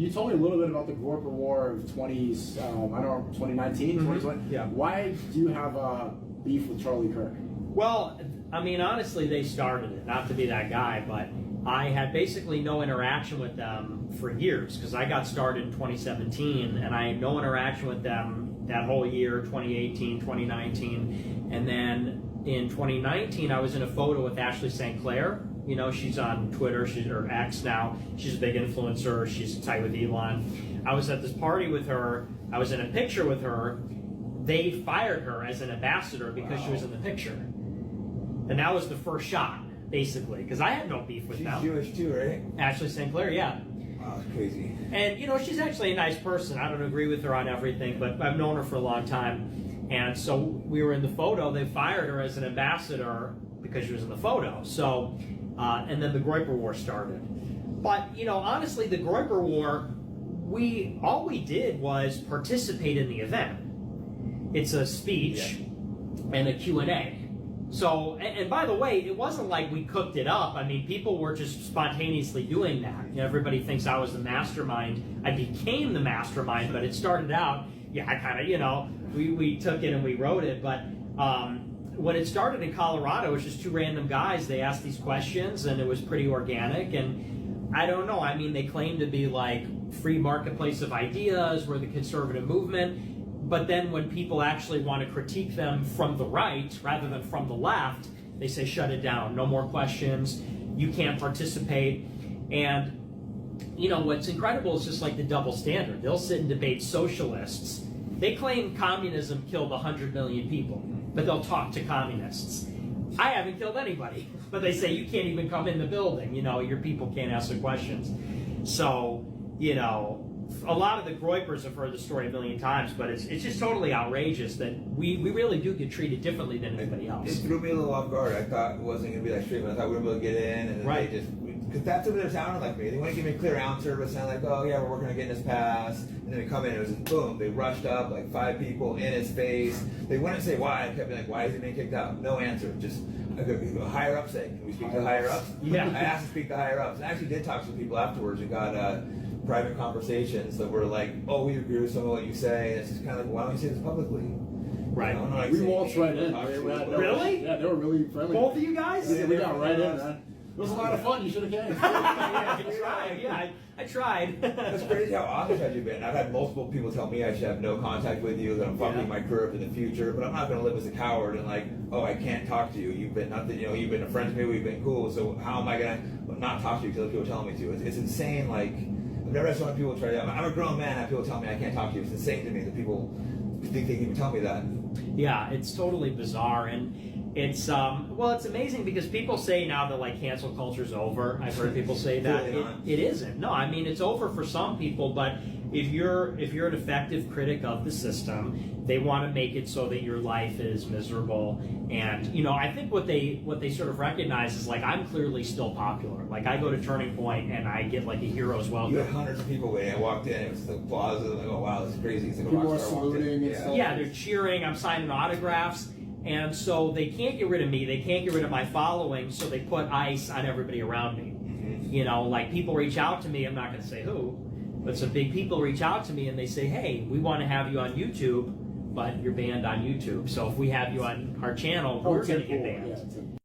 you told me a little bit about the Groyper War of 20s, I don't know, 2019, 2020. Yeah. Why do you have beef with Charlie Kirk? Well, I mean, honestly, they started it. Not to be that guy, but I had basically no interaction with them for years because I got started in 2017, and I had no interaction with them that whole year, 2018, 2019, and then in 2019, I was in a photo with Ashley St. Clair. You know, she's on Twitter, she's or X now. She's a big influencer. She's tight with Elon. I was at this party with her. I was in a picture with her. They fired her as an ambassador because she was in the picture. And that was the first shot, basically, because I had no beef with them. She's Jewish too, right? Ashley St. Clair, yeah. Wow, that's crazy. And, you know, she's actually a nice person. I don't agree with her on everything, but I've known her for a long time. And so we were in the photo. They fired her as an ambassador because she was in the photo. So, and then the Groyper War started. But, you know, honestly, the Groyper War, all we did was participate in the event. It's a speech and a Q&A. So, and by the way, it wasn't like we cooked it up. I mean, people were just spontaneously doing that. You know, everybody thinks I was the mastermind. I became the mastermind, but it started out, I kind of, you know, we took it and we wrote it. But when it started in Colorado, it was just two random guys. They asked these questions, and it was pretty organic. And I don't know. I mean, they claim to be like free marketplace of ideas. We're the conservative movement. But then when people actually want to critique them from the right rather than from the left, they say, shut it down. No more questions. You can't participate. And, you know, what's incredible is just like the double standard. They'll sit and debate socialists. They claim communism killed 100 million people, but they'll talk to communists. I haven't killed anybody, but they say you can't even come in the building. You know, your people can't ask the questions. So, you know, a lot of the Groypers have heard the story a million times, but it's just totally outrageous that we really do get treated differently than anybody else. It threw me a little off guard. I thought it wasn't going to be that straight, but I thought we were able to get in, and then they just, because that's what they're sounding like me. They want to give me a clear answer, but sound like, oh yeah, we're working on getting this passed. And then they come in, and it was just boom. They rushed up, like 5 people in his face. They wouldn't say why. I kept being like, why is he being kicked out? No answer. Just a higher up say, can we speak to higher ups? Yeah. I asked to speak to higher ups. And I actually did talk to people afterwards and got private conversations that were like, oh, we agree with some of what you say. And it's just kind of like, why don't you say this publicly? Right. You know, like We waltzed right in. Really? Yeah, they were really friendly. Both of you guys? Yeah, we got right in, man. It was a lot of fun. You should have came. I tried. That's crazy how honest have you been. I've had multiple people tell me I should have no contact with you, that I'm fucking my career up in the future, but I'm not going to live as a coward and like, oh, I can't talk to you. You've been nothing, you know, you've been a friend to me, we've been cool, so how am I going to not talk to you because people tell me to? It's insane. Like, I've never had so many people try to, I'm a grown man, I have people tell me I can't talk to you. It's insane to me that people think they can even tell me that. Yeah, it's totally bizarre, and it's well, it's amazing because people say now that like cancel culture's over. I've heard people say that. It isn't. No, I mean it's over for some people, but if you're an effective critic of the system, they want to make it so that your life is miserable. And you know, I think what they sort of recognize is like I'm clearly still popular. Like I go to Turning Point and I get like a hero's welcome. You had hundreds of people waiting. I walked in, it was the plaza, like, oh wow, this is crazy. It's like a People rock were star walked in. saluting and stuff. Yeah, they're cheering. I'm signing autographs. And so they can't get rid of me. They can't get rid of my following. So they put ice on everybody around me. Mm-hmm. You know, like people reach out to me. I'm not going to say who, but some big people reach out to me and they say, hey, we want to have you on YouTube, but you're banned on YouTube. So if we have you on our channel, we're going to get banned.